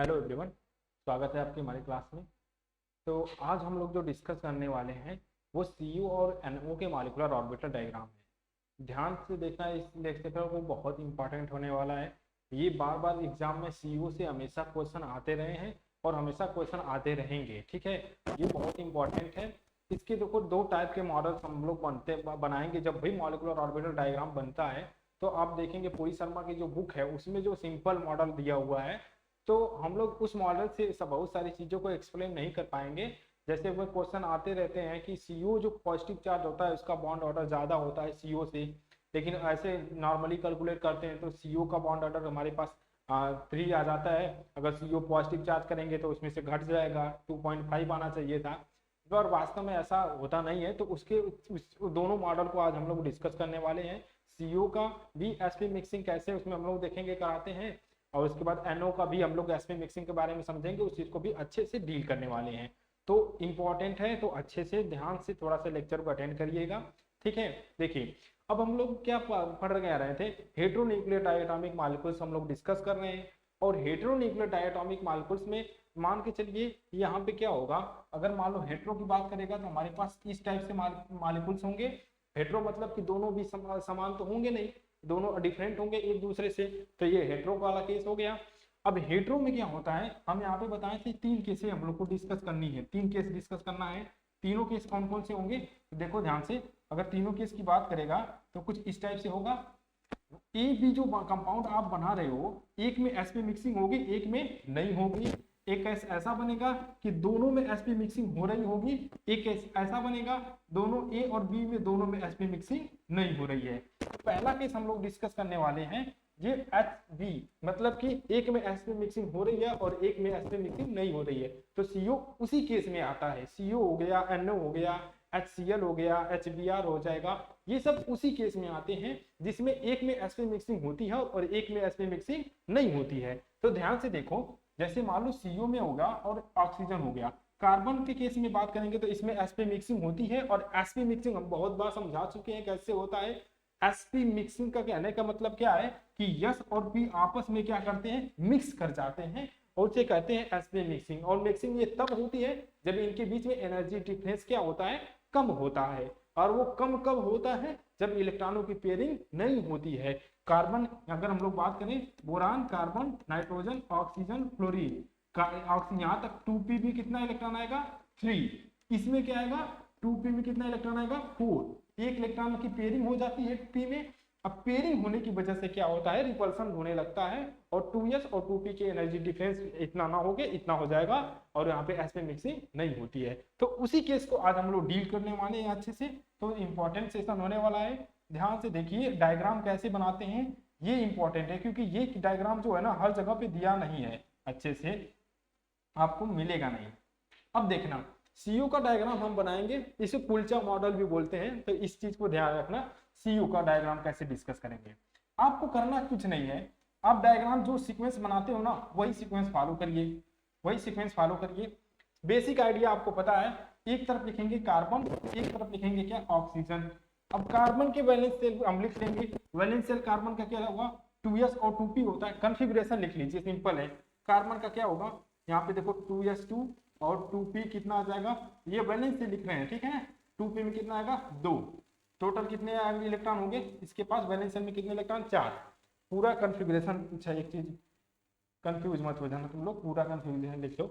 Hello everyone, स्वागत है आपकी हमारी क्लास में। तो आज हम लोग जो डिस्कस करने वाले हैं वो सीयू और एनओ के मॉलिक्यूलर ऑर्बिटल डायग्राम है। ध्यान से देखना, इस लेक्चर पर वो बहुत इंपॉर्टेंट होने वाला है। ये बार बार एग्जाम में सीयू से हमेशा क्वेश्चन आते रहे हैं और हमेशा क्वेश्चन आते रहेंगे। ठीक है, ये बहुत इंपॉर्टेंट है। इसके देखो दो टाइप के मॉडल्स हम लोग बनाएंगे। जब भी मॉलिक्यूलर ऑर्बिटल डायग्राम बनता है तो आप देखेंगे पुरी शर्मा की जो बुक है उसमें जो सिंपल मॉडल दिया हुआ है, तो हम लोग उस मॉडल से सब बहुत सारी चीज़ों को एक्सप्लेन नहीं कर पाएंगे। जैसे वो क्वेश्चन आते रहते हैं कि सीओ जो पॉजिटिव चार्ज होता है उसका बॉन्ड ऑर्डर ज़्यादा होता है सीओ से, लेकिन ऐसे नॉर्मली कैलकुलेट करते हैं तो सीओ का बॉन्ड ऑर्डर हमारे पास 3 आ जाता है। अगर सीओ पॉजिटिव चार्ज करेंगे तो उसमें से घट जाएगा, 2.5 आना चाहिए था। और वास्तव में ऐसा होता नहीं है। तो उस दोनों मॉडल को आज हम लोग डिस्कस करने वाले हैं। सीओ का भी एसपी मिक्सिंग कैसे उसमें हम लोग देखेंगे कराते हैं, और उसके बाद एनओ का भी हम लोग एसपी मिक्सिंग के बारे में समझेंगे, उस चीज को भी अच्छे से डील करने वाले हैं। तो इंपॉर्टेंट है, तो अच्छे से ध्यान से थोड़ा सा लेक्चर को अटेंड करिएगा। ठीक है, देखिए अब हम लोग क्या पढ़ रहे थे, हेटेरोन्यूक्लियर डायटोमिक मॉलिक्यूल्स हम लोग डिस्कस कर रहे हैं। और हेटेरोन्यूक्लियर डायटोमिक मॉलिक्यूल्स में मान के चलिए यहाँ पे क्या होगा, अगर मान लो हेटेरो की बात करेगा तो हमारे पास इस टाइप से मॉलिक्यूल्स होंगे। हेटेरो मतलब कि दोनों भी समान तो होंगे नहीं, दोनों डिफरेंट होंगे एक दूसरे से। तो ये हेटेरो वाला केस हो गया। अब हेटेरो में क्या होता है, हम यहाँ पे बताए थे 3 केसें हम लोग को डिस्कस करनी है, 3 केस डिस्कस करना है। तीनों केस कौन कौन से होंगे, तो देखो ध्यान से, अगर तीनों केस की बात करेगा तो कुछ इस टाइप से होगा। एक भी जो कंपाउंड आप बना रहे हो, एक में एसपी मिक्सिंग होगी, एक में नहीं होगी। एक ऐसा बनेगा कि दोनों में एसपी मिक्सिंग हो रही होगी, एक ऐसा बनेगा दोनों ए और बी में दोनों में एसपी मिक्सिंग नहीं हो रही है। पहला केस हम लोग डिस्कस करने वाले हैं, ये HB, मतलब कि एक में एसपी मिक्सिंग हो रही है और एक में एसपी मिक्सिंग नहीं हो रही है। तो CO उसी केस में आता है, CO हो गया, NO हो गया, HCl हो गया, HBr हो जाएगा, ये सब उसी केस में आते हैं जिसमें एक में एसपी मिक्सिंग होती है और एक में एसपी मिक्सिंग नहीं होती है। तो ध्यान से देखो, जैसे मान लो CO में होगा और ऑक्सीजन हो गया। कार्बन के केस में बात करेंगे तो इसमें एसपी मिक्सिंग होती है, और एसपी मिक्सिंग हम बहुत बार समझा चुके हैं कैसे होता है। एसपी मिक्सिंग का कहने का मतलब क्या है कि यस और पी आपस में क्या करते हैं, मिक्स कर जाते हैं, और उसे कहते हैं एसपी मिक्सिंग। और मिक्सिंग ये तब होती है जब इनके बीच में एनर्जी डिफरेंस क्या होता है, कम होता है। और वो कम कब होता है, जब इलेक्ट्रॉनों की पेयरिंग नहीं होती है। कार्बन, अगर हम लोग बात करें, boron, carbon, nitrogen, oxygen, fluorine, यहाँ तक 2p भी कितना इलेक्ट्रॉन आएगा, 3। इसमें क्या आएगा, 2p में कितना इलेक्ट्रॉन आएगा, 4। एक इलेक्ट्रॉन की पेयरिंग हो जाती है p में। अब पेयरिंग होने की वजह से क्या होता है, रिपल्सन होने लगता है, और 2s और 2p के एनर्जी डिफरेंस इतना ना होगे, इतना हो जाएगा, और यहाँ पे एसपी मिक्सिंग नहीं होती है। तो उसी केस को आज हम लोग डील करने वाले हैं अच्छे से। तो इंपॉर्टेंट सेशन होने वाला है। ध्यान से देखिए डायग्राम कैसे बनाते हैं, ये इंपॉर्टेंट है, क्योंकि ये डायग्राम जो है ना हर जगह पे दिया नहीं है, अच्छे से आपको मिलेगा नहीं। अब देखना, सीयू का डायग्राम हम बनाएंगे, इसे कुलचा मॉडल भी बोलते हैं, तो इस चीज को ध्यान रखना। सीयू का डायग्राम कैसे डिस्कस करेंगे, आपको करना कुछ नहीं है, आप डायग्राम जो सीक्वेंस बनाते हो ना वही सीक्वेंस फॉलो करिए, वही सीक्वेंस फॉलो करिए। बेसिक आइडिया आपको पता है, एक तरफ लिखेंगे कार्बन, एक तरफ लिखेंगे क्या, ऑक्सीजन। अब कार्बन के वैलेंस सेल हम लिख लेंगे, वैलेंस सेल कार्बन का क्या होगा, 2s और 2p होता है। कॉन्फ़िगरेशन लिख लीजिए, सिंपल है। कार्बन का क्या होगा, यहाँ पे देखो 2s2 और 2p कितना आ जाएगा, ये वैलेंस से लिख रहे हैं, ठीक है। 2p में कितना आएगा, 2। टोटल कितने इलेक्ट्रॉन होंगे इसके पास, वैलेंस सेल में कितने इलेक्ट्रॉन, 4। पूरा कॉन्फ़िगरेशन, अच्छा एक चीज कंफ्यूज मत हो जाना तुम लोग, पूरा कॉन्फ़िगरेशन लिख लो।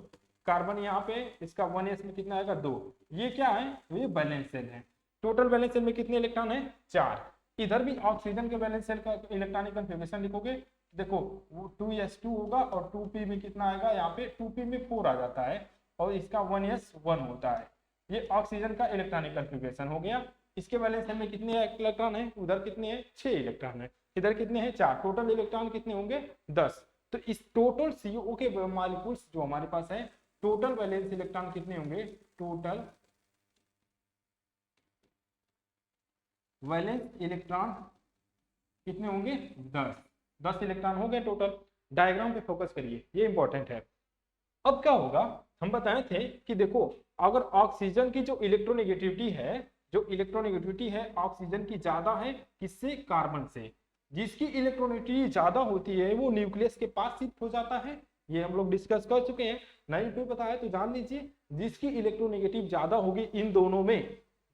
कार्बन यहाँ पे इसका 1s में कितना आएगा, 2। ये क्या है, ये वैलेंस सेल है। टोटल वैलेंस सेल में कितने इलेक्ट्रॉन है, 4। इधर भी ऑक्सीजन के वैलेंस सेल का इलेक्ट्रॉनिक कॉन्फ़िगरेशन लिखोगे, देखो वो 2s2 होगा और 2p में कितना आएगा, यहाँ पे 2p में 4 आ जाता है, और इसका 1s1 होता है। ये ऑक्सीजन का इलेक्ट्रॉनिक कॉन्फ़िगरेशन हो गया। इसके वैलेंस सेल में कितने इलेक्ट्रॉन है, उधर कितने हैं, 6 इलेक्ट्रॉन है, इधर कितने हैं, 4। टोटल इलेक्ट्रॉन कितने होंगे, 10। तो इस टोटल सीओ के मॉलिक्यूल्स जो हमारे पास है, टोटल वैलेंस इलेक्ट्रॉन कितने होंगे, टोटल वैलेंस इलेक्ट्रॉन कितने होंगे, 10 इलेक्ट्रॉन हो गए टोटल। डायग्राम पे फोकस करिए, ये इंपॉर्टेंट है। अब क्या होगा, हम बताए थे कि देखो अगर ऑक्सीजन की जो इलेक्ट्रोनेगेटिविटी है, जो इलेक्ट्रोनेगेटिविटी है ऑक्सीजन की ज्यादा है किससे, कार्बन से। जिसकी इलेक्ट्रोनेगेटिविटी ज्यादा होती है वो न्यूक्लियस के पास शिफ्ट हो जाता है, ये हम लोग डिस्कस कर चुके हैं, नहीं भी पता है तो जान लीजिए। जिसकी इलेक्ट्रोनेगेटिव ज्यादा होगी इन दोनों में,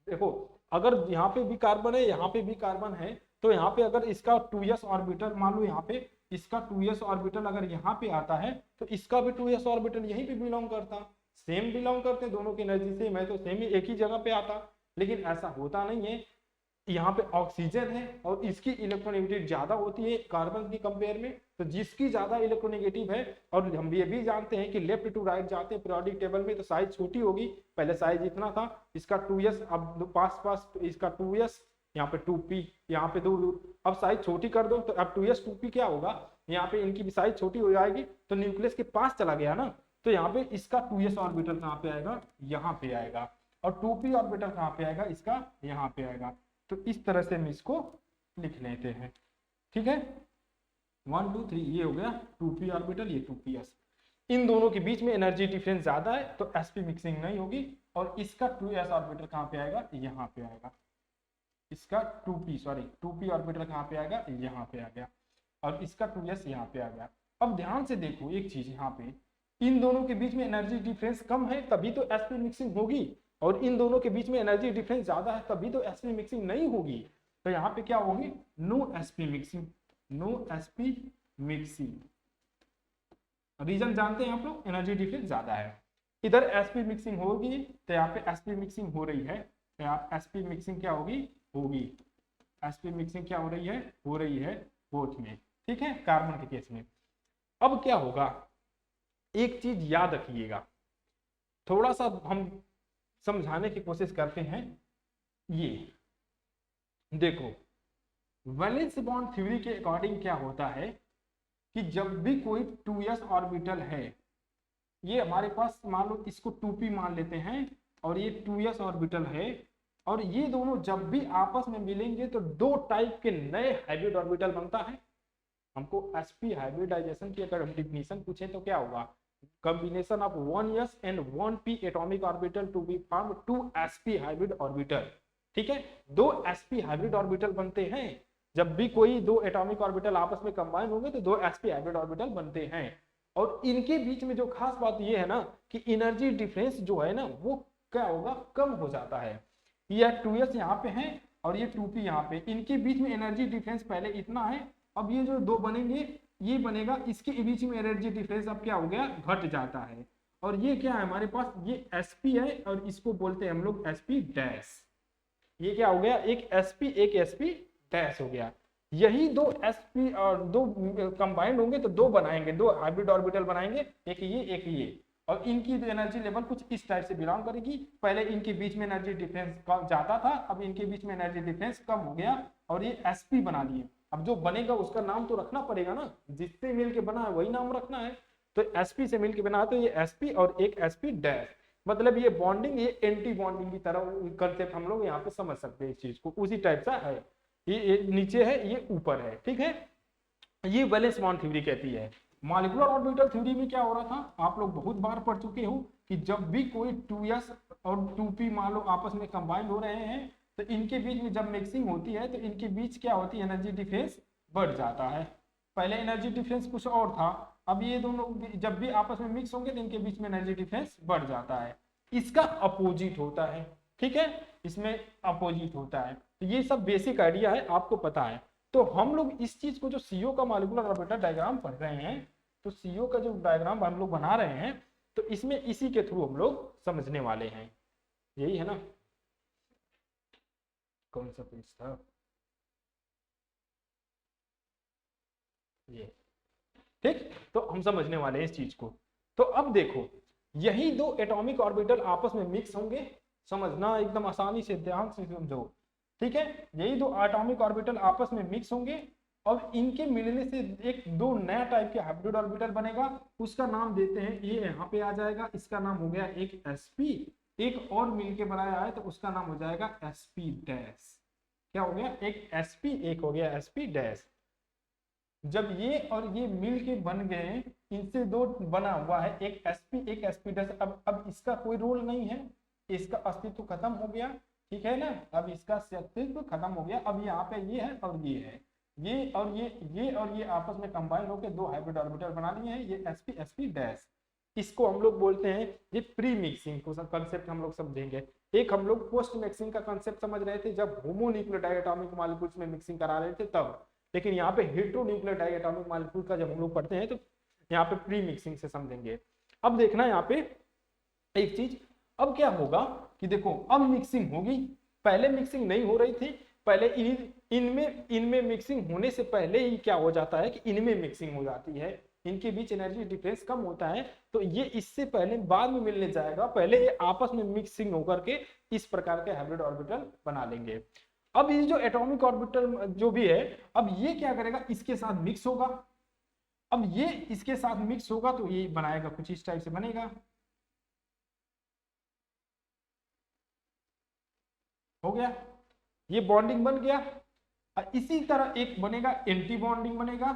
देखो अगर यहाँ पे भी कार्बन है यहाँ पे भी कार्बन है, तो यहाँ पे अगर इसका 2s ऑर्बिटल मान लो, यहाँ पे इसका 2s ऑर्बिटल अगर यहाँ पे आता है तो इसका भी 2s ऑर्बिटल यहीं पे बिलोंग करता, सेम बिलोंग करते, दोनों की एनर्जी सेम है तो सेम ही एक ही जगह पे आता। लेकिन ऐसा होता नहीं है, यहाँ पे ऑक्सीजन है और इसकी इलेक्ट्रोनेगेटिव ज्यादा होती है कार्बन की कंपेयर में, तो जिसकी ज्यादा इलेक्ट्रोनेगेटिव है, और हम ये भी जानते हैं कि लेफ्ट टू राइट जाते हैं पीरियोडिक टेबल में तो साइज छोटी होगी, पहले साइज इतना था, इसका 2s, अब पास पास इसका 2s, यहाँ पे 2p, यहाँ पे 2, अब साइज छोटी कर दो तो अब 2s 2p क्या होगा, यहाँ पे इनकी भी साइज छोटी हो जाएगी तो न्यूक्लियस के पास चला गया ना, तो यहाँ पे इसका 2s ऑर्बिटल कहाँ पे आएगा, यहाँ पे आएगा, और 2p ऑर्बिटल कहाँ पे आएगा, इसका यहाँ पे आएगा। तो इस तरह से हम इसको लिख लेते हैं, ठीक है। 1 2 3 ये हो गया 2p ऑर्बिटल, ये 2ps। इन दोनों के बीच में एनर्जी डिफरेंस ज्यादा है तो sp मिक्सिंग नहीं होगी, और इसका 2s ऑर्बिटल कहाँ पे आएगा, यहाँ पे आएगा। इसका 2p ऑर्बिटल कहाँ पे आएगा, यहाँ पे आ गया, और इसका 2s यहाँ पे आ गया। अब ध्यान से देखो एक चीज, यहाँ पे इन दोनों के बीच में एनर्जी डिफरेंस कम है तभी तो sp मिक्सिंग होगी, और इन दोनों के बीच में एनर्जी डिफरेंस ज्यादा है तभी तो sp मिक्सिंग नहीं होगी। तो यहाँ पे क्या होगी, no sp mixing, no sp mixing. Reason जानते हैं आप लोग, एनर्जी डिफरेंस ज्यादा है। इधर sp मिक्सिंग होगी तो यहाँ पे sp मिक्सिंग हो रही है, तो यहाँ sp मिक्सिंग क्या होगी, sp मिक्सिंग क्या हो रही है बोथ में, ठीक है, कार्बन के केस में। अब क्या होगा, एक चीज याद रखिएगा, थोड़ा सा हम समझाने की कोशिश करते हैं। ये देखो वैलेंस बॉन्ड थ्योरी के अकॉर्डिंग क्या होता है कि जब भी कोई 2s ऑर्बिटल है, ये हमारे पास मान लो इसको 2p मान लेते हैं, और ये 2s ऑर्बिटल है, और ये दोनों जब भी आपस में मिलेंगे तो दो टाइप के नए हाइब्रिड ऑर्बिटल बनता है। हमको sp हाइब्रिडाइजेशन की अगर हम डिफिनीशन पूछे तो क्या होगा, combination of 1s and 1p atomic orbital to be formed 2 sp hybrid orbital, ठीक है। दो sp हाइब्रिड ऑर्बिटल बनते हैं, जब भी कोई दो एटॉमिक ऑर्बिटल आपस में कंबाइन होंगे तो दो sp हाइब्रिड ऑर्बिटल बनते हैं, और इनके बीच में जो खास बात ये है ना कि एनर्जी डिफरेंस जो है ना वो क्या होगा, कम हो जाता है। ये 2s यहाँ पे है और ये 2p यहाँ पे, इनके बीच में एनर्जी डिफरेंस पहले इतना है, अब ये जो दो बनेंगे ये बनेगा, इसके बीच में एनर्जी डिफरेंस अब क्या हो गया, घट जाता है। और ये क्या है हमारे पास, ये sp है और इसको बोलते हैं हम लोग sp डैश, ये क्या हो गया, एक sp एक sp डैश हो गया। यही दो sp और दो कंबाइंड होंगे तो दो बनाएंगे, दो हाइब्रिड ऑर्बिटल बनाएंगे, एक ये, और इनकी एनर्जी लेवल कुछ इस टाइप से बिलोंग करेगी। पहले इनके बीच में एनर्जी डिफरेंस कम जाता था, अब इनके बीच में एनर्जी डिफरेंस कम हो गया और ये sp बना लिए। अब जो बनेगा उसका नाम तो रखना पड़ेगा ना, जिससे मिलके बना है वही नाम रखना है, तो sp से मिलके बना है तो ये sp और एक sp डैश, मतलब ये बॉन्डिंग, ये एंटी बॉन्डिंग की तरह कंसेप्ट हम लोग यहाँ पे समझ सकते हैं, इस चीज को उसी टाइप सा है। ये नीचे है ये ऊपर है, ठीक है। ये वैलेंस बॉन्ड थ्योरी कहती है। मॉलिक्यूलर ऑर्बिटल थ्योरी में क्या हो रहा था, आप लोग बहुत बार पढ़ चुके हो कि जब भी कोई 2s और 2p मान लो आपस में कंबाइन हो रहे हैं तो इनके बीच में जब मिक्सिंग होती है तो इनके बीच क्या होती है, एनर्जी डिफरेंस बढ़ जाता है। पहले एनर्जी डिफरेंस कुछ और था, अब ये दोनों जब भी आपस में मिक्स होंगे तो इनके बीच में एनर्जी डिफरेंस बढ़ जाता है। इसका अपोजिट होता है, ठीक है, इसमें अपोजिट होता है। तो ये सब बेसिक आइडिया है, आपको पता है। तो हम लोग इस चीज को जो CO का मॉलिक्यूलर ऑर्बिटल डायग्राम पढ़ रहे हैं, तो CO का जो डायग्राम हम लोग बना रहे हैं तो इसमें इसी के थ्रू हम लोग समझने वाले हैं, यही है ना। कौन सा पेज था ये, ठीक, तो हम समझने वाले हैं इस चीज को। तो अब देखो यही दो एटॉमिक ऑर्बिटल आपस में मिक्स होंगे, समझना एकदम आसानी से, ध्यान से समझो, ठीक है। यही दो एटॉमिक ऑर्बिटल आपस में मिक्स होंगे और इनके मिलने से एक दो नया टाइप के हाइब्रिड ऑर्बिटल बनेगा, उसका नाम देते हैं, ये यहाँ पे आ जाएगा, इसका नाम हो गया एक sp, एक और मिलके बनाया है तो उसका नाम हो जाएगा sp डैश। क्या हो गया, एक sp एक हो गया sp डैश। जब ये और ये मिल के बन गए, इनसे दो बना हुआ है, एक sp एक sp डैश। अब इसका कोई रोल नहीं है, इसका अस्तित्व खत्म हो गया, ठीक है ना, अब इसका अस्तित्व खत्म हो गया। अब यहाँ पे ये है और ये है, ये आपस में कंबाइन होकर दो हाइब्रिड ऑर्बिटल बना लिए हैं, ये sp डैश। इसको हम लोग बोलते हैं ये प्री मिक्सिंग को कंसेप्ट हम लोग समझेंगे। एक हम लोग पोस्ट मिक्सिंग का कंसेप्ट समझ रहे थे जब होमोन्यूक्लियर डायटोमिक मॉलिक्यूल्स में मिक्सिंग करा रहे थे तब, लेकिन यहाँ पे हेटेरोन्यूक्लियर डायटोमिक मॉलिक्यूल का जब हम लोग पढ़ते हैं तो यहाँ पे प्री मिक्सिंग से समझेंगे। अब देखना यहाँ पे एक चीज, अब क्या होगा कि देखो अब मिक्सिंग होगी, पहले मिक्सिंग नहीं हो रही थी, पहले इनमें मिक्सिंग होने से पहले ही क्या हो जाता है कि इनमें मिक्सिंग हो जाती है, इनके बीच एनर्जी डिफरेंस कम होता है, तो ये इससे पहले बाद में मिलने जाएगा, पहले ये आपस में मिक्सिंग होकर के इस प्रकार के हाइब्रिड ऑर्बिटल बना लेंगे। अब ये जो एटॉमिक ऑर्बिटल जो भी है, अब ये क्या करेगा, इसके साथ मिक्स होगा, अब ये इसके साथ मिक्स होगा तो ये बनाएगा कुछ इस टाइप से बनेगा, हो गया, ये बॉन्डिंग बन गया। इसी तरह एक बनेगा एंटी बॉन्डिंग बनेगा,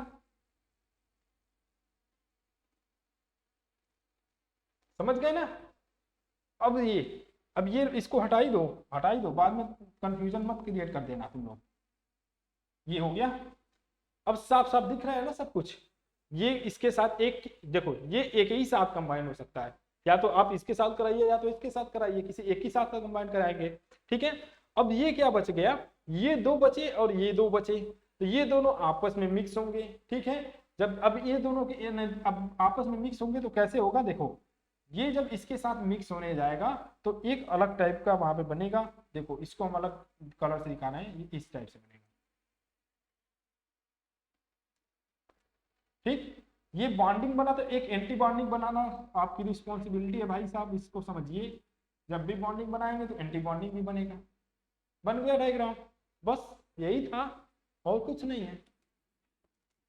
समझ गए ना। अब ये इसको हटाई दो, बाद में कंफ्यूजन मत क्रिएट कर देना तुम लोग। ये हो गया, अब साफ साफ दिख रहा है ना सब कुछ। ये इसके साथ एक, देखो ये एक ही साथ कंबाइन हो सकता है, या तो आप इसके साथ कराइए या तो इसके साथ कराइए, किसी एक ही साथ का कंबाइन कराएंगे, ठीक है। अब ये क्या बच गया, ये दो बचे और ये दो बचे, तो ये दोनों आपस में मिक्स होंगे, ठीक है। जब अब ये दोनों के अब आपस में मिक्स होंगे तो कैसे होगा, देखो ये जब इसके साथ मिक्स होने जाएगा तो एक अलग टाइप का वहां पे बनेगा, देखो इसको हम अलग कलर से दिखाना है, ये इस टाइप से बनेगा, ठीक। ये बॉन्डिंग बना तो एक एंटी बॉन्डिंग बनाना आपकी रिस्पॉन्सिबिलिटी है भाई साहब, इसको समझिए। जब भी बॉन्डिंग बनाएंगे तो एंटी बॉन्डिंग भी बनेगा, बन गया डायग्राम, बस यही था और कुछ नहीं है।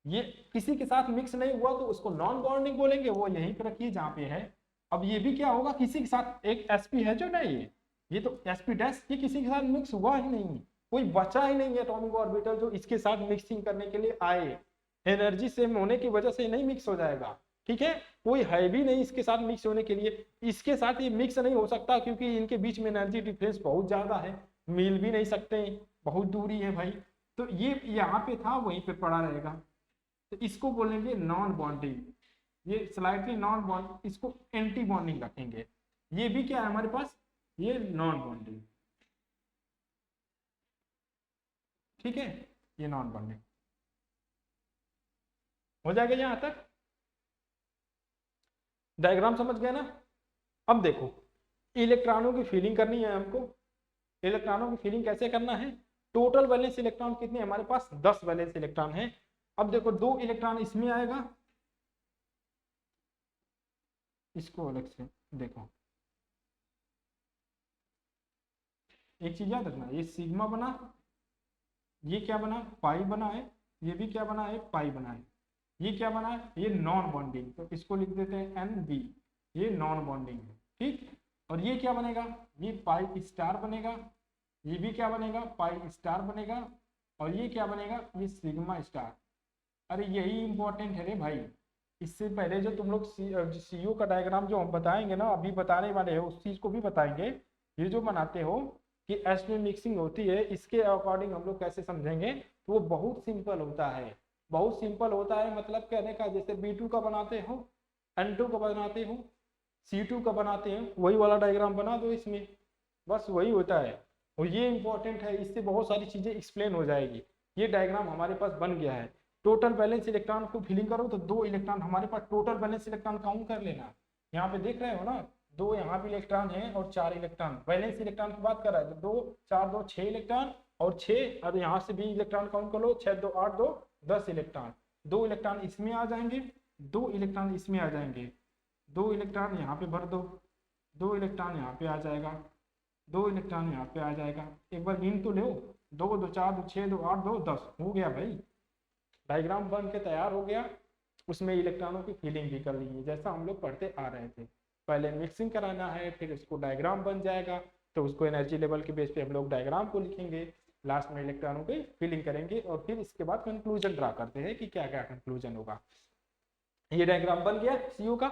ये किसी के साथ मिक्स नहीं हुआ तो उसको नॉन बॉन्डिंग बोलेंगे, वो यहीं पे रखिए जहाँ पे है। अब ये भी क्या होगा, किसी के साथ एक sp है जो ना, ये तो sp डैश, ये किसी के साथ मिक्स हुआ ही नहीं, कोई बचा ही नहीं है एटॉमिक ऑर्बिटल जो इसके साथ मिक्सिंग करने के लिए आए, एनर्जी सेम होने की वजह से नहीं मिक्स हो जाएगा, ठीक है। कोई है भी नहीं इसके साथ मिक्स होने के लिए, इसके साथ ये मिक्स नहीं हो सकता क्योंकि इनके बीच में एनर्जी डिफरेंस बहुत ज्यादा है, मिल भी नहीं सकते, बहुत दूरी है भाई। तो ये यहाँ पे था वहीं पे पड़ा रहेगा, तो इसको बोलेंगे नॉन बॉन्डिंग, ये स्लाइटली नॉन बॉन्ड, इसको एंटी बॉन्डिंग रखेंगे। ये भी क्या है हमारे पास, ये नॉन बॉन्डिंग, ठीक है, ये नॉन बॉन्डिंग हो जाएगा। यहां तक डायग्राम समझ गए ना। अब देखो इलेक्ट्रॉनों की फीलिंग करनी है हमको, इलेक्ट्रॉनों की फीलिंग कैसे करना है, टोटल वैलेंस इलेक्ट्रॉन कितने हमारे पास, 10 वैलेंस इलेक्ट्रॉन है। अब देखो 2 इलेक्ट्रॉन इसमें आएगा, इसको अलग से देखो, एक चीज याद रखना, ये सिग्मा बना, ये क्या बना, पाई बना है, ये भी क्या बना है, पाई बना है, ये क्या बना है, ये नॉन बॉन्डिंग, तो इसको लिख देते हैं NB, ये नॉन बॉन्डिंग है, ठीक। और ये क्या बनेगा, ये पाई स्टार बनेगा, ये भी क्या बनेगा, पाई स्टार बनेगा, और ये क्या बनेगा, ये सिग्मा स्टार। अरे यही इंपॉर्टेंट है रे भाई, इससे पहले जो तुम लोग सीयू का डायग्राम जो हम बताएंगे ना, अभी बताने वाले हो उस चीज को भी बताएंगे। ये जो बनाते हो कि एस में मिक्सिंग होती है, इसके अकॉर्डिंग हम लोग कैसे समझेंगे, तो वो बहुत सिंपल होता है, बहुत सिंपल होता है, मतलब कहने का जैसे B2 का बनाते हो, N2 का बनाते हो, C2 का बनाते हैं, वही वाला डायग्राम बना दो इसमें, बस वही होता है। और ये इंपॉर्टेंट है, इससे बहुत सारी चीजें एक्सप्लेन हो जाएगी। ये डायग्राम हमारे पास बन गया है, टोटल बैलेंस इलेक्ट्रॉन को फिलिंग करो तो 2 इलेक्ट्रॉन हमारे पास, टोटल बैलेंस इलेक्ट्रॉन काउंट कर लेना, यहाँ पे देख रहे हो ना, 2 यहाँ पे इलेक्ट्रॉन है और 4 इलेक्ट्रॉन, बैलेंस इलेक्ट्रॉन की बात कर रहा है, तो 2 4 2 6 इलेक्ट्रॉन और 6, और यहाँ से भी इलेक्ट्रॉन काउंट कर लो, 6 2 8 2 10 इलेक्ट्रॉन, 2 इलेक्ट्रॉन इसमें आ जाएंगे, 2 इलेक्ट्रॉन इसमें आ जाएंगे, 2 इलेक्ट्रॉन यहाँ पे भर दो, 2 इलेक्ट्रॉन यहाँ पे आ जाएगा, 2 इलेक्ट्रॉन यहाँ पे आ जाएगा, एक बार गिन तो लो, 2 2 4 2 6 2 8 2 10, हो गया भाई, डायग्राम बन के तैयार हो गया। उसमें इलेक्ट्रॉनों की फीलिंग भी कर ली है जैसा हम लोग पढ़ते आ रहे थे, पहले मिक्सिंग कराना है, फिर उसको डायग्राम बन जाएगा, तो उसको एनर्जी लेवल के बेस पे हम लोग डायग्राम को लिखेंगे, लास्ट में इलेक्ट्रॉनों की फीलिंग करेंगे, और फिर इसके बाद कंक्लूजन ड्रा करते हैं कि क्या क्या कंक्लूजन होगा। ये डायग्राम बन गया सीओ का,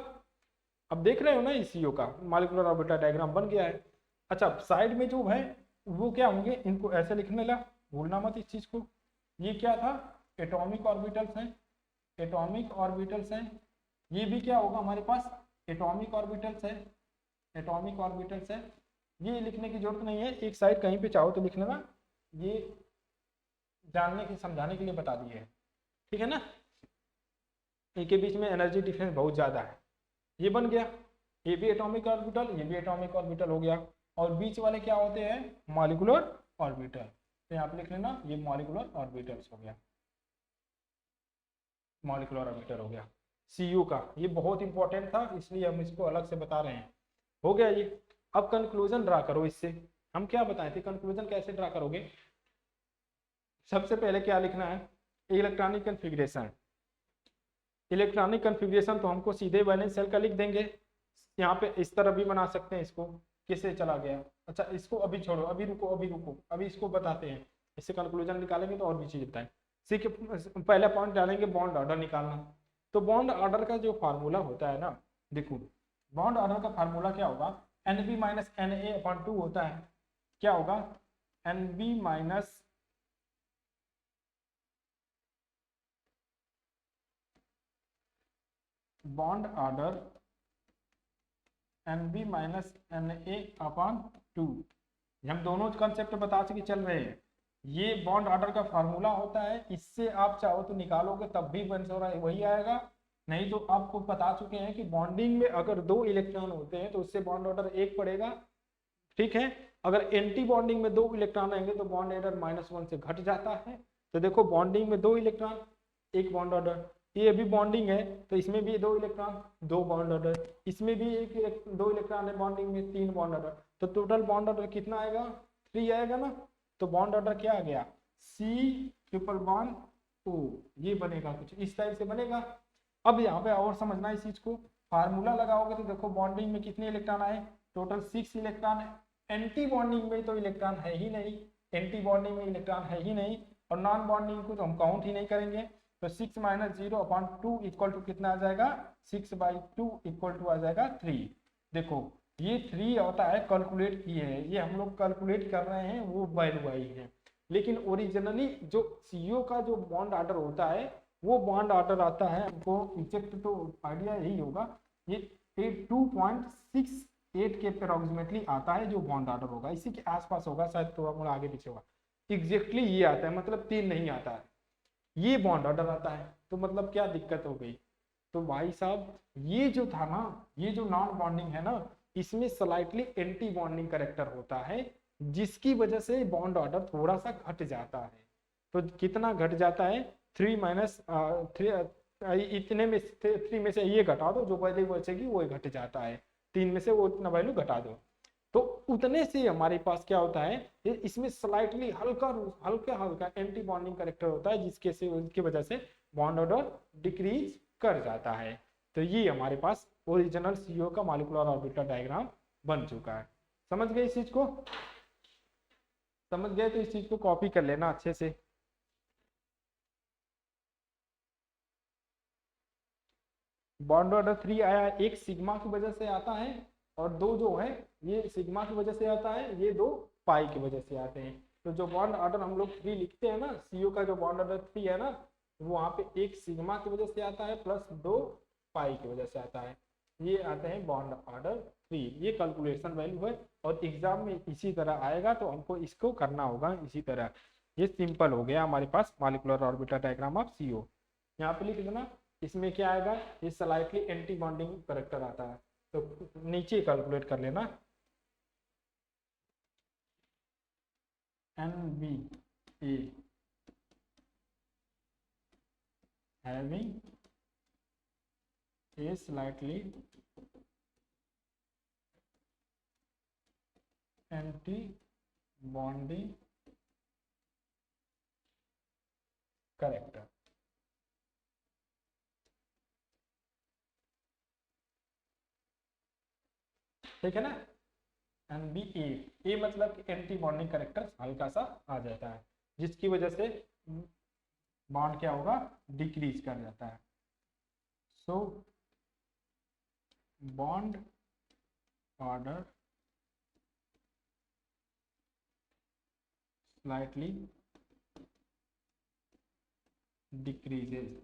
अब देख रहे हो ना, ये सीओ का मॉलिक्यूलर ऑर्बिटल डायग्राम बन गया है। अच्छा साइड में जो है वो क्या होंगे, इनको ऐसे लिखने ला, भूलना मत इस चीज को। ये क्या था, एटॉमिक ऑर्बिटल्स हैं, एटॉमिक ऑर्बिटल्स हैं, ये भी क्या होगा हमारे पास एटॉमिक ऑर्बिटल्स है, एटॉमिक ऑर्बिटल्स है। ये लिखने की जरूरत नहीं है, एक साइड कहीं पे चाहो तो लिख लेना, ये जानने की समझाने के लिए बता दिए है, ठीक है ना। इनके बीच में एनर्जी डिफरेंस बहुत ज़्यादा है। ये बन गया, ये भी एटॉमिक ऑर्बिटल, ये भी एटॉमिक ऑर्बिटल हो गया। और बीच वाले क्या होते हैं, मॉलिक्यूलर ऑर्बिटल। तो यहाँ पे लिख लेना, ये मॉलिक्यूलर ऑर्बिटल्स हो गया, मॉलिक्यूलर ऑर्बिटल हो गया सीयू का। ये बहुत इंपॉर्टेंट था इसलिए हम इसको अलग से बता रहे हैं। हो गया ये। अब कंक्लूजन ड्रा करो इससे। हम क्या बताए थे, कंक्लूजन कैसे ड्रा करोगे। सबसे पहले क्या लिखना है, इलेक्ट्रॉनिक कन्फिग्रेशन। इलेक्ट्रॉनिक कन्फिग्रेशन तो हमको सीधे वैलेंस शेल का लिख देंगे। यहाँ पे इस तरह भी बना सकते हैं इसको, किससे चला गया। अच्छा इसको अभी छोड़ो, अभी रुको, अभी रुको, अभी इसको बताते हैं। इससे कंक्लूजन निकालेंगे तो और भी चीज बताएं। सीख पहला पॉइंट डालेंगे बॉन्ड ऑर्डर निकालना। तो बॉन्ड ऑर्डर का जो फार्मूला होता है ना, देखो बॉन्ड ऑर्डर का फार्मूला क्या होगा, N B minus N A upon 2 होता है। क्या होगा, N B minus bond order N B minus N A upon 2। हम दोनों कंसेप्ट बता के चल रहे हैं। ये बॉन्ड ऑर्डर का फार्मूला होता है, इससे आप चाहो तो निकालोगे तब भी आंसर वही आएगा, नहीं तो आपको बता चुके हैं कि बॉन्डिंग में अगर 2 इलेक्ट्रॉन होते हैं तो उससे बॉन्ड ऑर्डर 1 पड़ेगा, ठीक है। अगर एंटी बॉन्डिंग में 2 इलेक्ट्रॉन आएंगे तो बॉन्ड ऑर्डर -1 से घट जाता है। तो देखो बॉन्डिंग में 2 इलेक्ट्रॉन 1 बॉन्ड ऑर्डर, ये भी बॉन्डिंग है तो इसमें भी 2 इलेक्ट्रॉन 2 बॉन्ड ऑर्डर, इसमें भी 2 इलेक्ट्रॉन है बॉन्डिंग में 3 बॉन्ड ऑर्डर। तो टोटल बॉन्ड ऑर्डर कितना आएगा, 3 आएगा ना। तो बॉन्ड ऑर्डर क्या आ गया, सी ट्रिपल बॉन्ड ओ, ये बनेगा कुछ इस टाइप से बनेगा। अब यहाँ पे और समझना इस चीज को, फार्मूला लगाओगे तो देखो बॉन्डिंग में कितने इलेक्ट्रॉन आए, टोटल 6 इलेक्ट्रॉन है। एंटी बॉन्डिंग में तो इलेक्ट्रॉन है ही नहीं, एंटी बॉन्डिंग में इलेक्ट्रॉन है ही नहीं, और नॉन बॉन्डिंग को तो हम काउंट ही नहीं करेंगे। तो 6 माइनस 0 अपॉन 2 इक्वल टू कितना आ जाएगा, 6/2 इक्वल टू आ जाएगा 3। देखो ये 3 होता है, कैलकुलेट किए हैं, ये हम लोग कैलकुलेट कर रहे हैं, वो वैल्यू आई है। लेकिन ओरिजिनली जो सीओ का जो बॉन्ड ऑर्डर होता है वो बॉन्ड ऑर्डर आता है, हमको एग्जैक्ट तो आइडिया यही होगा, ये 2.68 के अप्रोक्सीमेटली आता है जो बॉन्ड ऑर्डर होगा, इसी के आसपास होगा शायद, तो हम आगे पीछे होगा। एग्जैक्टली ये आता है, मतलब 3 नहीं आता है, ये बॉन्ड ऑर्डर आता है। तो मतलब क्या दिक्कत हो गई, तो भाई साहब ये जो था ना, ये जो नॉन बॉन्डिंग है ना, इसमें स्लाइटली एंटी बॉन्डिंग करेक्टर होता है, जिसकी वजह से बॉन्ड ऑर्डर थोड़ा सा घट जाता है। तो कितना घट जाता है, 3 माइनस 3, इतने में 3 में से ये घटा दो, जो वैल्यू बचेगी वो घट जाता है, 3 में से वो इतना वैल्यू घटा दो, तो उतने से हमारे पास क्या होता है, इसमें स्लाइटली हल्का हल्का हल्का एंटी बॉन्डिंग करेक्टर होता है, जिसके से उसकी वजह से बॉन्ड ऑर्डर डिक्रीज कर जाता है। तो ये हमारे पास ओरिजिनल सीओ का मॉलिक्यूलर ऑर्बिटल डायग्राम बन चुका है। समझ गए इस चीज को, समझ गए तो इस चीज को कॉपी कर लेना अच्छे से। बॉन्ड ऑर्डर 3 आया, एक सिग्मा की वजह से आता है, और 2 जो है ये सिग्मा की वजह से आता है, ये 2 पाई की वजह से आते हैं। तो जो बॉन्ड ऑर्डर हम लोग 3 लिखते हैं ना, सीओ का जो बॉन्ड ऑर्डर 3 है ना, वो वहाँ पे एक सिग्मा की वजह से आता है प्लस 2 पाई की वजह से आता है, ये आते हैं बॉन्ड ऑर्डर 3। ये कैलकुलेशन वैल्यू है, और एग्जाम में इसी तरह आएगा, तो हमको इसको करना होगा इसी तरह। ये सिंपल हो गया हमारे पास molecular orbital diagram of CO. यहाँ पे लिख देना, इसमें क्या आएगा, ये स्लाइटली एंटी बॉन्डिंग करेक्टर आता है, तो नीचे कैलकुलेट कर लेना, NBA having a slightly anti bonding character। ठीक है ना, NBA, ए मतलब कि एंटी बॉन्डिंग करेक्टर हल्का सा आ जाता है, जिसकी वजह से बॉन्ड क्या होगा, डिक्रीज कर जाता है। So bond order slightly decreases.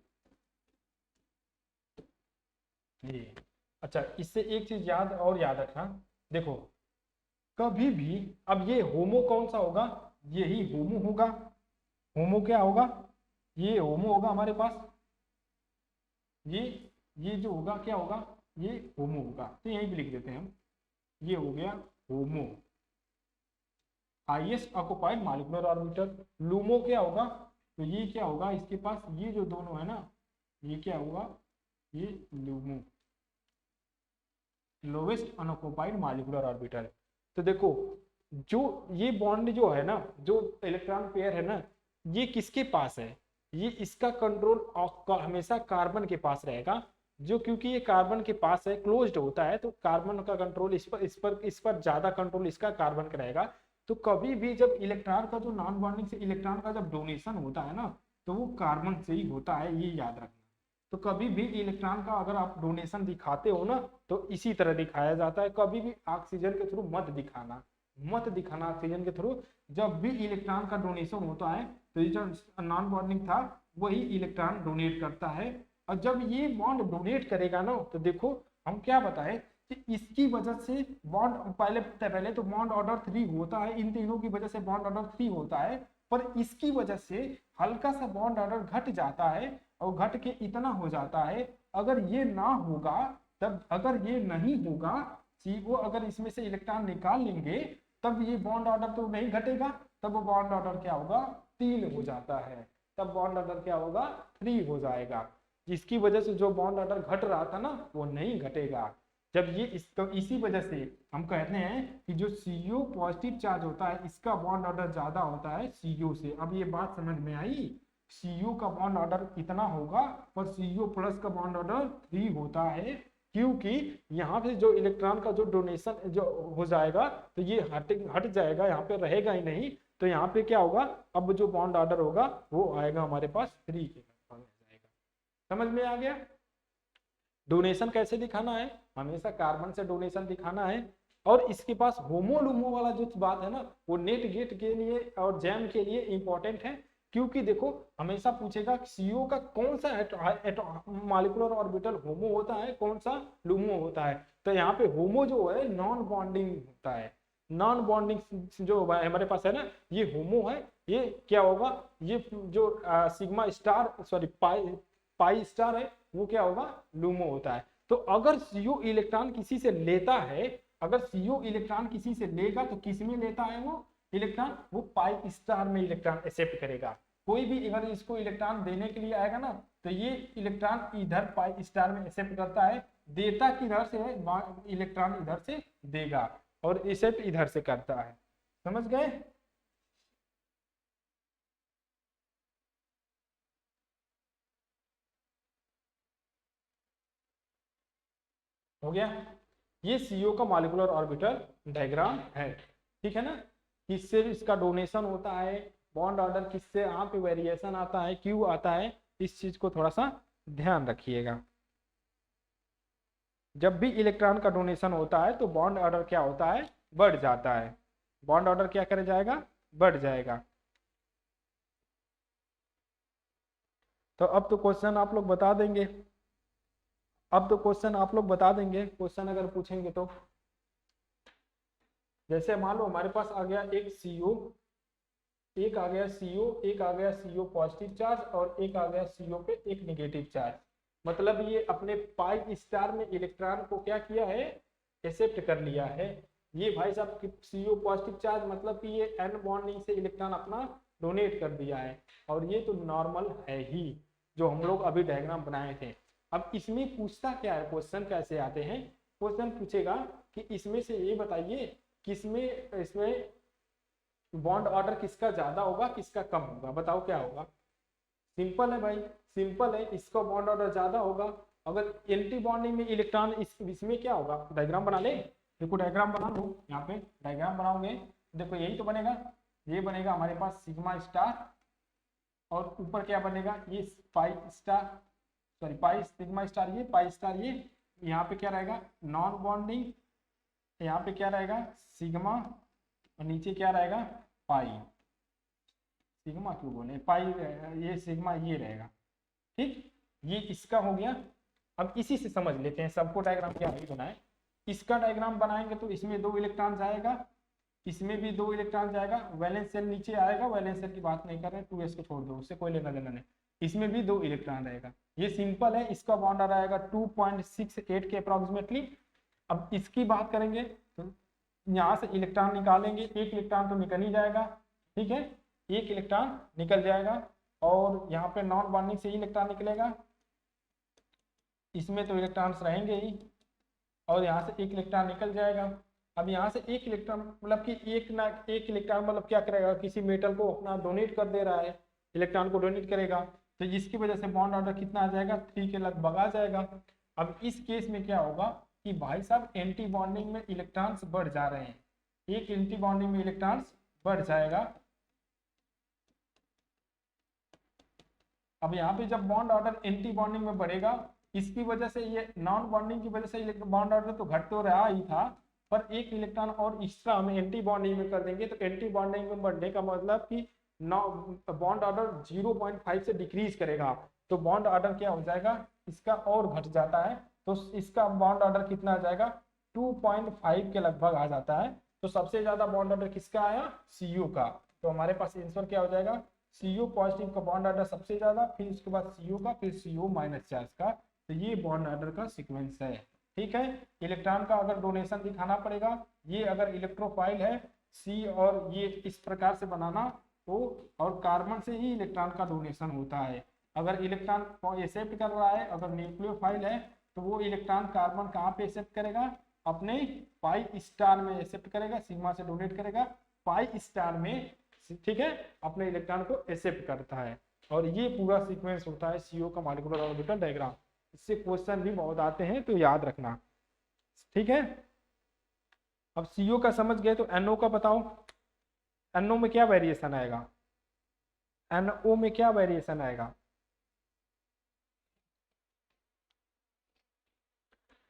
ये अच्छा, इससे एक चीज याद रखना, देखो कभी भी, अब ये होमो कौन सा होगा, यही होमो होगा। होमो क्या होगा, ये होमो होगा हमारे पास, ये ये जो होगा क्या होगा, ये होमो होगा। तो यहीं भी लिख देते हैं हम, ये हो गया HOMO, highest occupied molecular orbital. LUMO क्या होगा, तो ये क्या होगा, इसके पास ये जो दोनों है ना, ये क्या होगा, ये LUMO, lowest unoccupied molecular orbital. तो देखो जो ये बॉन्ड जो है ना, जो इलेक्ट्रॉन पेयर है ना, ये किसके पास है, ये इसका कंट्रोल हमेशा कार्बन के पास रहेगा। जो क्योंकि ये कार्बन के पास है, क्लोज्ड होता है, तो कार्बन का कंट्रोल इस पर ज्यादा कंट्रोल इसका कार्बन का रहेगा। तो कभी भी जब इलेक्ट्रॉन का जो नॉन बॉन्डिंग से इलेक्ट्रॉन का जब डोनेशन होता है ना, तो वो कार्बन से ही होता है, ये याद रखना। तो कभी भी इलेक्ट्रॉन का अगर आप डोनेशन दिखाते हो ना, तो इसी तरह दिखाया जाता है। कभी भी ऑक्सीजन के थ्रू मत दिखाना, मत दिखाना ऑक्सीजन के थ्रू। जब भी इलेक्ट्रॉन का डोनेशन होता है, तो ये जो नॉन बॉन्डिंग था वही इलेक्ट्रॉन डोनेट करता है। और जब ये बॉन्ड डोनेट करेगा ना, तो देखो हम क्या बताए कि इसकी वजह से बॉन्ड पहले तो बॉन्ड ऑर्डर 3 होता है, इन तीनों की वजह से बॉन्ड ऑर्डर 3 होता है। पर इसकी वजह से हल्का सा बॉन्ड ऑर्डर घट जाता है, और घट के इतना हो जाता है। अगर ये ना होगा, तब अगर ये नहीं होगा, सीओ अगर इसमें से इलेक्ट्रॉन निकाल लेंगे, तब ये बॉन्ड ऑर्डर तो नहीं घटेगा, तब वो बॉन्ड ऑर्डर क्या होगा, 3 हो जाता है। तब बॉन्ड ऑर्डर क्या होगा, 3 हो जाएगा। जिसकी वजह से जो बॉन्ड ऑर्डर घट रहा था ना, वो नहीं घटेगा। जब ये तो इसी वजह से हम कहते हैं कि जो सीओ पॉजिटिव चार्ज होता है, इसका बॉन्ड ऑर्डर ज्यादा होता है सीओ से। अब ये बात समझ में आई, सीयू का बॉन्ड ऑर्डर कितना होगा, और सीयू प्लस का बॉन्ड ऑर्डर 3 होता है। क्योंकि यहाँ पे जो इलेक्ट्रॉन का जो डोनेशन जो हो जाएगा, तो ये हट जाएगा, यहाँ पे रहेगा ही नहीं। तो यहाँ पे क्या होगा, अब जो बॉन्ड ऑर्डर होगा वो आएगा हमारे पास 3 के लगभग जाएगा। समझ में आ गया। डोनेशन कैसे दिखाना है, हमेशा कार्बन से डोनेशन दिखाना है। और इसके पास होमोलुमो वाला जो बात है ना, वो नेट गेट के लिए और जैम के लिए इंपॉर्टेंट है। क्योंकि देखो हमेशा पूछेगा सीओ का कौन सा मॉलिक्यूलर ऑर्बिटल होमो होता है, कौन सा लुमो होता है। तो यहाँ पे होमो जो है नॉन बॉन्डिंग होता है, नॉन बॉन्डिंग जो हमारे पास है ना, ये होमो है। ये क्या होगा, ये जो sigma star sorry pi star है, वो क्या होगा, लुमो होता है। तो अगर सीओ इलेक्ट्रॉन किसी से लेता है, अगर सीओ इलेक्ट्रॉन किसी से लेगा, तो किस में लेता है वो इलेक्ट्रॉन, वो पाई स्टार में इलेक्ट्रॉन एक्सेप्ट करेगा। कोई भी अगर इसको इलेक्ट्रॉन देने के लिए आएगा ना, तो ये इलेक्ट्रॉन इधर पाई स्टार में एक्सेप्ट करता है। देता किधर से है, इलेक्ट्रॉन इधर से देगा, और एक्सेप्ट इधर से करता है। समझ गए। हो गया। ये सीओ का मॉलिक्यूलर ऑर्बिटल डायग्राम है, ठीक है ना। किससे इसका डोनेशन होता है, बॉन्ड ऑर्डर किससे यहाँ पे वेरिएशन आता है, क्यों आता है, इस चीज को थोड़ा सा ध्यान रखिएगा। जब भी इलेक्ट्रॉन का डोनेशन होता है, तो बॉन्ड ऑर्डर क्या होता है, बढ़ जाता है। बॉन्ड ऑर्डर क्या कर जाएगा, बढ़ जाएगा। तो अब तो क्वेश्चन आप लोग बता देंगे, अब तो क्वेश्चन आप लोग बता देंगे, क्वेश्चन अगर पूछेंगे तो। जैसे मान लो हमारे पास आ गया एक सीओ, एक आ गया सीओ, एक आ गया सीओ पॉजिटिव चार्ज, और एक आ गया सीओ पे एक नेगेटिव चार्ज। मतलब ये अपने पाई स्टार में इलेक्ट्रॉन को क्या किया है, एक्सेप्ट कर लिया है। ये भाई साहब सीओ पॉजिटिव चार्ज, मतलब कि ये एन बॉन्डिंग से इलेक्ट्रॉन अपना डोनेट कर दिया है। और ये तो नॉर्मल है ही, जो हम लोग अभी डायग्राम बनाए थे। अब इसमें पूछता क्या है, क्वेश्चन कैसे आते हैं, क्वेश्चन पूछेगा कि इसमें से ये बताइए किसमें इसमें बॉन्ड ऑर्डर किसका ज्यादा होगा, किसका कम होगा, बताओ क्या होगा। सिंपल है भाई, सिंपल है, इसका बॉन्ड ऑर्डर ज्यादा होगा। अगर एंटी बॉन्डिंग में इलेक्ट्रॉन इसमें क्या होगा, डायग्राम बना ले। देखो डायग्राम बना लो, यहाँ पे डायग्राम बनाओगे, देखो यही तो बनेगा। ये बनेगा हमारे पास सिग्मा स्टार, और ऊपर क्या बनेगा, ये pi star, sorry pi sigma star, ये पाई स्टार, ये यहाँ पे क्या रहेगा, नॉन बॉन्डिंग, यहाँ पे क्या रहेगा सिग्मा, और नीचे क्या रहेगा पाई, सिग्मा क्यों बोले, पाई ये सिग्मा ये रहेगा, ठीक। ये इसका हो गया। अब इसी से समझ लेते हैं, सबको डायग्राम क्या ही बनाए। इसका डायग्राम बनाएंगे तो इसमें 2 इलेक्ट्रॉन जाएगा, इसमें भी 2 इलेक्ट्रॉन जाएगा, वैलेंस शेल नीचे आएगा, वैलेंस शेल की बात नहीं कर रहे हैं, 2s को छोड़ दो, उससे कोई लेना देना नहीं। इसमें भी 2 इलेक्ट्रॉन रहेगा, ये सिंपल है। इसका बॉन्ड आएगा 2.68 के अप्रोक्सीमेटली। अब इसकी बात करेंगे तो यहाँ से इलेक्ट्रॉन निकालेंगे, एक इलेक्ट्रॉन तो निकल ही जाएगा, ठीक है, एक इलेक्ट्रॉन निकल जाएगा। और यहाँ पे नॉन बॉन्डिंग से ही इलेक्ट्रॉन निकलेगा, इसमें तो इलेक्ट्रॉन्स रहेंगे ही, और यहाँ से एक इलेक्ट्रॉन निकल जाएगा। अब यहाँ से एक इलेक्ट्रॉन मतलब कि एक इलेक्ट्रॉन मतलब क्या करेगा, किसी मेटल को अपना डोनेट कर दे रहा है, इलेक्ट्रॉन को डोनेट करेगा, तो जिसकी वजह से बॉन्ड ऑर्डर कितना आ जाएगा, 3 के लगभग आ जाएगा। अब इस केस में क्या होगा कि भाई साहब एंटी बॉन्डिंग में इलेक्ट्रॉन्स बढ़ जा रहे हैं, एक एंटी बॉन्डिंग में इलेक्ट्रॉन्स बढ़ जाएगा। अब यहाँ पे जब बॉन्ड ऑर्डर एंटी बॉन्डिंग में बढ़ेगा, इसकी वजह से ये नॉन बॉन्डिंग की वजह से बॉन्ड ऑर्डर तो घट तो रहा ही था, पर एक इलेक्ट्रॉन और एक्स्ट्रा हम एंटी बॉन्डिंग में कर देंगे, तो एंटी बॉन्डिंग में बढ़ने का मतलब कि बॉन्ड ऑर्डर 0.5 से डिक्रीज करेगा, तो बॉन्ड ऑर्डर क्या हो जाएगा, इसका और घट जाता है, तो इसका बॉन्ड ऑर्डर कितना आ जाएगा, 2.5 के लगभग आ जाता है। तो सबसे ज्यादा बॉन्ड ऑर्डर किसका आया, CO का। तो हमारे पास आंसर क्या हो जाएगा, CO पॉजिटिव का बॉन्ड ऑर्डर सबसे ज्यादा, फिर उसके बाद CO का, फिर CO माइनस चार्ज का। तो ये बॉन्ड ऑर्डर का सीक्वेंस है, ठीक है। इलेक्ट्रॉन का अगर डोनेशन दिखाना पड़ेगा, ये अगर इलेक्ट्रोफाइल है C और ये इस प्रकार से बनाना, तो और कार्बन से ही इलेक्ट्रॉन का डोनेशन होता है। अगर इलेक्ट्रॉन एक्सेप्ट कर रहा है, अगर न्यूक्लियोफाइल है, तो वो इलेक्ट्रॉन कार्बन कहाँ पे एक्सेप्ट करेगा, अपने पाई स्टार में एक्सेप्ट करेगा, सिग्मा से डोनेट करेगा पाई स्टार में, ठीक है, अपने इलेक्ट्रॉन को एक्सेप्ट करता है। और ये पूरा सीक्वेंस होता है CO का मॉलिक्यूलर ऑर्बिटल डायग्राम। इससे क्वेश्चन भी बहुत आते हैं, तो याद रखना, ठीक है। अब CO का समझ गए, तो NO का बताओ, NO में क्या वेरिएशन आएगा, NO में क्या वेरिएशन आएगा,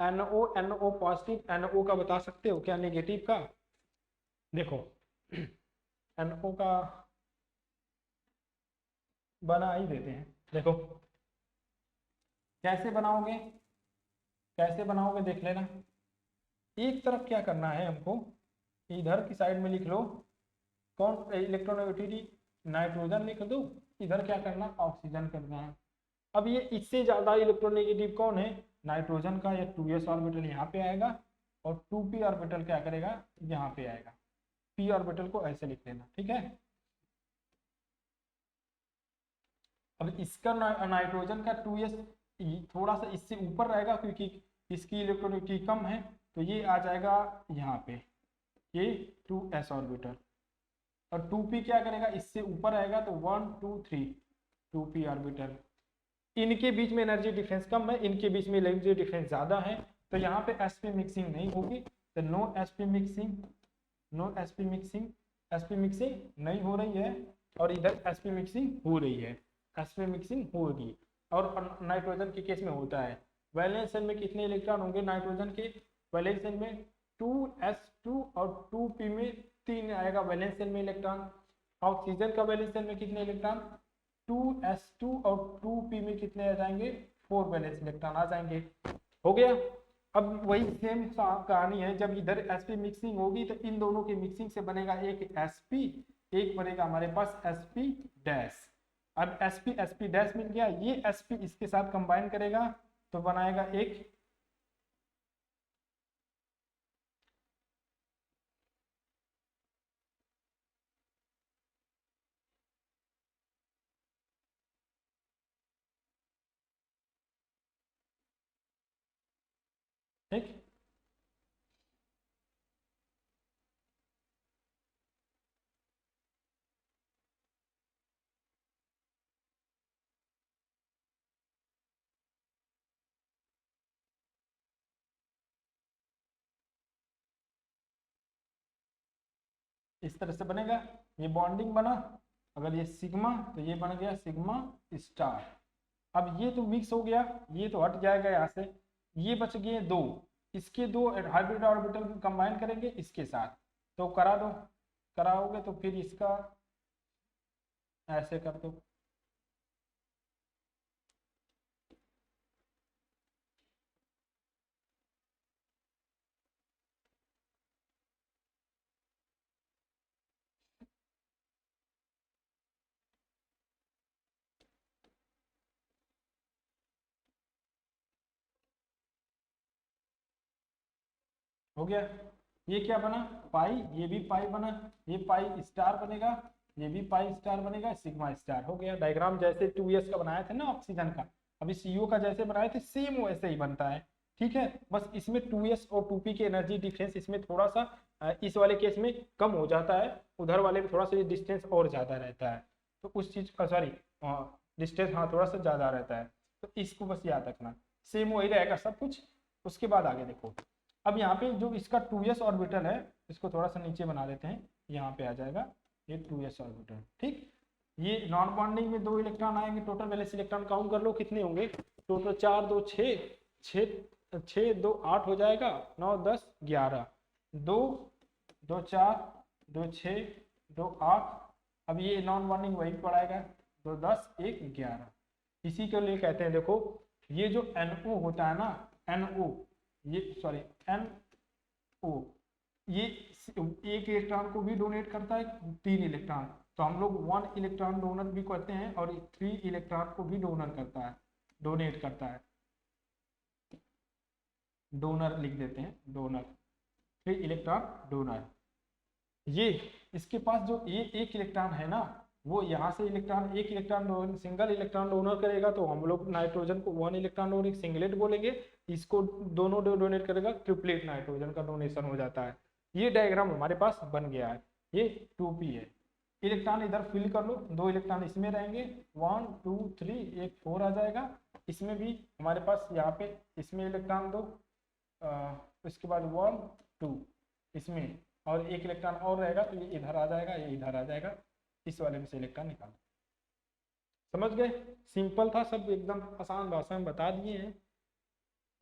NO पॉजिटिव, NO का बता सकते हो क्या, नेगेटिव का। देखो NO का बना ही देते हैं, देखो कैसे बनाओगे, कैसे बनाओगे देख लेना। एक तरफ क्या करना है हमको, इधर की साइड में लिख लो कौन इलेक्ट्रोनेगेटिविटी, नाइट्रोजन लिख दो, इधर क्या करना, ऑक्सीजन करना है। अब ये इससे ज्यादा इलेक्ट्रोनेगेटिव कौन है, नाइट्रोजन का, या 2s ऑर्बिटल यहाँ पे आएगा, और 2p ऑर्बिटल क्या करेगा, यहाँ पे आएगा। p ऑर्बिटल को ऐसे लिख लेना, ठीक है। अब इसका नाइट्रोजन का 2s थोड़ा सा इससे ऊपर रहेगा, क्योंकि इसकी इलेक्ट्रोनेगेटिविटी कम है, तो ये आ जाएगा यहाँ पे, ये 2s ऑर्बिटल। और 2p क्या करेगा, इससे ऊपर आएगा, तो 1 2 3 2p ऑर्बिटल। इनके बीच में एनर्जी डिफरेंस कम है, इनके बीच में एनर्जी डिफरेंस ज्यादा है, तो यहाँ पे sp मिक्सिंग नहीं होगी, तो no sp mixing, no sp mixing, sp mixing नहीं हो रही है, और इधर sp मिक्सिंग हो रही है, sp मिक्सिंग होगी। और नाइट्रोजन के केस में होता है, वैलेंस शेल में कितने इलेक्ट्रॉन होंगे नाइट्रोजन के, वैलेंस शेल में 2s2 और 2p में 3 आएगा वैलेंस शेल में इलेक्ट्रॉन। ऑक्सीजन का वैलेंस शेल में कितने इलेक्ट्रॉन, 2s2 और 2p में कितने आ जाएंगे, 4 वैलेंस इलेक्ट्रॉन आ जाएंगे, हो गया। अब वही सेम कहानी है, जब इधर sp मिक्सिंग होगी, तो इन दोनों की मिक्सिंग से बनेगा एक sp, एक बनेगा हमारे पास sp डैश। अब sp डैश मिल गया, ये sp इसके साथ कंबाइन करेगा, तो बनाएगा एक ठीक। इस तरह से बनेगा, ये बॉन्डिंग बना, अगर ये सिग्मा, तो ये बन गया सिग्मा स्टार। अब ये तो मिक्स हो गया, ये तो हट जाएगा यहाँ से, ये बच गए 2, इसके 2 हाइब्रिड ऑर्बिटल कंबाइन करेंगे इसके साथ, तो करा दो, कराओगे तो फिर इसका ऐसे कर दो। हो गया। ये क्या बना, पाई, ये भी पाई बना, ये पाई स्टार बनेगा, ये भी पाई स्टार बनेगा, सिग्मा स्टार। हो गया डायग्राम। जैसे 2s का बनाए थे ना ऑक्सीजन का, अभी सीओ का जैसे बनाए थे सेम वैसे ही बनता है। ठीक है, बस इसमें 2s और 2p की एनर्जी डिफरेंस इसमें थोड़ा सा इस वाले केस में कम हो जाता है, उधर वाले में थोड़ा सा डिस्टेंस और ज्यादा रहता है। तो उस चीज का सॉरी डिस्टेंस हाँ थोड़ा सा ज्यादा रहता है, तो इसको बस याद रखना, सेम वही रहेगा सब कुछ। उसके बाद आगे देखो, अब यहाँ पे जो इसका 2s ऑर्बिटल है, इसको थोड़ा सा नीचे बना देते हैं, यहाँ पे आ जाएगा ये 2s ऑर्बिटल। ठीक, ये नॉन बॉन्डिंग में 2 इलेक्ट्रॉन आएंगे, टोटल वैलेंस इलेक्ट्रॉन काउंट कर लो कितने होंगे, टोटल 4 2 6 6 6 2 8 हो जाएगा, 9 10 11, 2 2 4 2 6 2 8। अब ये नॉन बॉन्डिंग वही पड़ाएगा, 2 10 1 11। इसी के लिए कहते हैं देखो, ये जो NO होता है ना, NO, ये सॉरी NO, ये एक इलेक्ट्रॉन को भी डोनेट करता है 3 इलेक्ट्रॉन, तो हम लोग 1 इलेक्ट्रॉन डोनर भी करते हैं, और 3 इलेक्ट्रॉन को भी डोनर करता है, डोनेट करता है, डोनर लिख देते हैं, डोनर, 3 इलेक्ट्रॉन डोनर। ये इसके पास जो ये एक इलेक्ट्रॉन है ना, वो यहाँ से इलेक्ट्रॉन, एक इलेक्ट्रॉन सिंगल इलेक्ट्रॉन डोनर करेगा, तो हम लोग नाइट्रोजन को 1 इलेक्ट्रॉन डोनर सिंगलेट बोलेंगे, इसको दोनों डोनेट करेगा, ट्रिपलेट नाइट्रोजन का डोनेशन हो जाता है। ये डायग्राम हमारे पास बन गया है, ये 2p है। इलेक्ट्रॉन इधर फिल कर लो, 2 इलेक्ट्रॉन इसमें रहेंगे, 1 2 3 एक 4 आ जाएगा, इसमें भी हमारे पास यहाँ पे इसमें इलेक्ट्रॉन दो, उसके बाद 1 2 इसमें, और एक इलेक्ट्रॉन और रहेगा, तो ये इधर आ जाएगा, ये इधर आ जाएगा, इस वाले में से इलेक्ट्रॉन निकाल। समझ गए, सिंपल था सब, एकदम आसान भाषा में बता दिए हैं।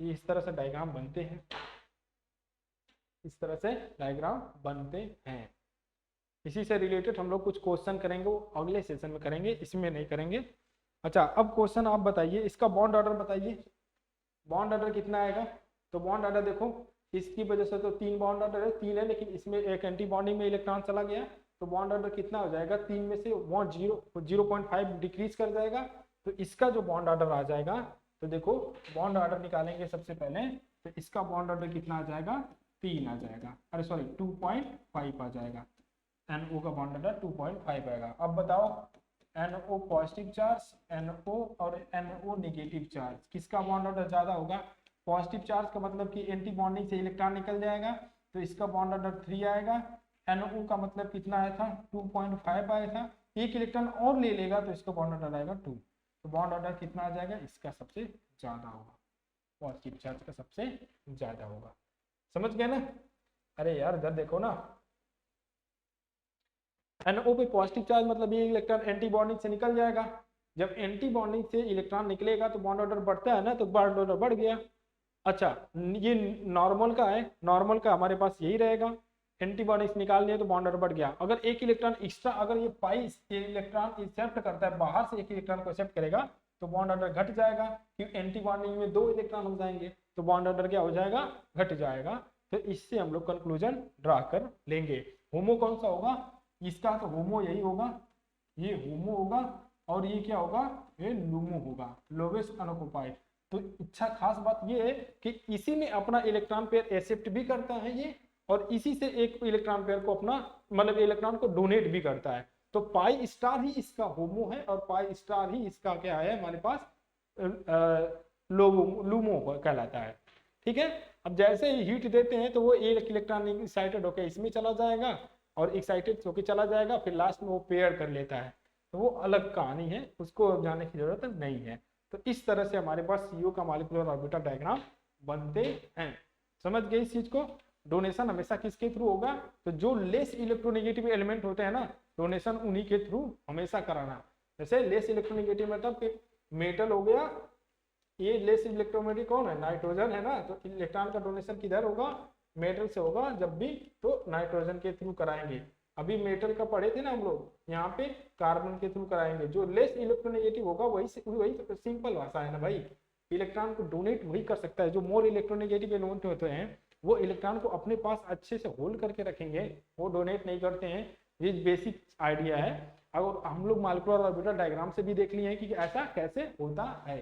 ये इस तरह से डायग्राम बनते हैं, इस तरह से डायग्राम बनते हैं। इसी से रिलेटेड हम लोग कुछ क्वेश्चन करेंगे, वो अगले सेशन में करेंगे, इसमें नहीं करेंगे। अच्छा, अब क्वेश्चन आप बताइए, इसका बॉन्ड ऑर्डर बताइए, बॉन्ड ऑर्डर कितना आएगा। तो बॉन्ड ऑर्डर देखो, इसकी वजह से तो 3 बॉन्ड ऑर्डर है, 3 है, लेकिन इसमें एक एंटी बॉन्डिंग में इलेक्ट्रॉन चला गया, तो बॉन्ड ऑर्डर कितना हो जाएगा, 3 में से 0.5 डिक्रीज कर जाएगा, तो इसका जो बॉन्ड ऑर्डर आ जाएगा, तो देखो बॉन्ड ऑर्डर निकालेंगे सबसे पहले, तो इसका बॉन्ड ऑर्डर कितना आ जाएगा, 3 आ जाएगा, अरे सॉरी 2.5 आ जाएगा, NO का बॉन्ड ऑर्डर 2.5 आएगा। अब बताओ NO पॉजिटिव चार्ज, NO और NO नेगेटिव चार्ज, किसका बॉन्ड ऑर्डर ज्यादा होगा। पॉजिटिव चार्ज का मतलब कि एंटी बॉन्डिंग से इलेक्ट्रॉन निकल जाएगा, तो इसका बॉन्ड ऑर्डर 3 आएगा। NO का मतलब कितना आया था, 2.5 आया था, एक इलेक्ट्रॉन और ले लेगा, तो इसका बॉन्ड ऑर्डर आएगा 2, तो बॉन्ड ऑर्डर कितना आ जाएगा, इसका सबसे ज्यादा होगा, पॉजिटिव चार्ज का सबसे ज्यादा होगा। समझ गए ना। अरे यार इधर देखो ना, NO पे पॉजिटिव चार्ज मतलब ये इलेक्ट्रॉन एंटी बॉन्डिंग से निकल जाएगा, जब एंटी बॉन्डिंग से इलेक्ट्रॉन निकलेगा तो बॉन्ड ऑर्डर बढ़ता है ना, तो बॉन्ड ऑर्डर बढ़ गया। अच्छा, ये नॉर्मल का है, नॉर्मल का हमारे पास यही रहेगा, एंटी बॉन्डिंग से निकाल लिया तो बॉन्ड ऑर्डर बढ़ गया। अगर एक इलेक्ट्रॉन एक्स्ट्रा, अगर ये पाई इलेक्ट्रॉन एक्सेप्ट करता है, बाहर से एक इलेक्ट्रॉन को एक्सेप्ट करेगा, तो बॉन्ड ऑर्डर घट जाएगा, क्योंकि एंटी बॉन्डिंग में 2 इलेक्ट्रॉन हो जाएंगे, तो बॉन्ड ऑर्डर क्या हो जाएगा, घट जाएगा। तो इससे हम लोग कंक्लूजन ड्रा कर लेंगे। होमो कौन सा होगा, इसका तो होमो यही होगा, ये होमो होगा, और ये क्या होगा, ये लूमो होगा, लोवेस्ट अनऑक्युपाइड। तो अच्छा खास बात ये है कि इसी में अपना इलेक्ट्रॉन पेयर एक्सेप्ट भी करता है ये, और इसी से एक इलेक्ट्रॉन पेयर को अपना मतलब इलेक्ट्रॉन को डोनेट भी करता है। तो पाई स्टार ही इसका होमो है, और पाई स्टार ही इसका क्या है हमारे पास लूमो कहलाता है। ठीक है, अब जैसे ही हीट देते हैं तो वो एक इलेक्ट्रॉन एक्साइटेड होकर इसमें चला जाएगा, और एक्साइटेड होकर चला जाएगा, फिर लास्ट में वो पेयर कर लेता है, तो वो अलग कहानी है, उसको अब जाने की जरूरत नहीं है। तो इस तरह से हमारे पास CO का मॉलिक्यूलर ऑर्बिटल डायग्राम बनते हैं। समझ गए इस चीज को। डोनेशन हमेशा किसके थ्रू होगा, तो जो लेस इलेक्ट्रोनेगेटिव एलिमेंट होते हैं ना, डोनेशन उन्हीं के थ्रू हमेशा कराना। जैसे लेस इलेक्ट्रोनेगेटिव मतलब कि मेटल हो गया, ये लेस इलेक्ट्रोनेगेटिव कौन है, नाइट्रोजन है ना, तो इलेक्ट्रॉन का डोनेशन किधर होगा, मेटल से होगा जब भी, तो नाइट्रोजन के थ्रू कराएंगे। अभी मेटल का पढ़े थे ना हम लोग, यहाँ पे कार्बन के थ्रू कराएंगे। जो लेस इलेक्ट्रोनेगेटिव होगा वही सिंपल भाषा है ना भाई, इलेक्ट्रॉन को डोनेट वही कर सकता है। जो मोर इलेक्ट्रोनेगेटिव एलिमेंट होते हैं वो इलेक्ट्रॉन को अपने पास अच्छे से होल्ड करके रखेंगे, वो डोनेट नहीं करते हैं। ये बेसिक आइडिया है। अगर हम लोग मॉलिक्यूलर ऑर्बिटल डायग्राम से भी देख लिए हैं कि ऐसा कैसे होता है।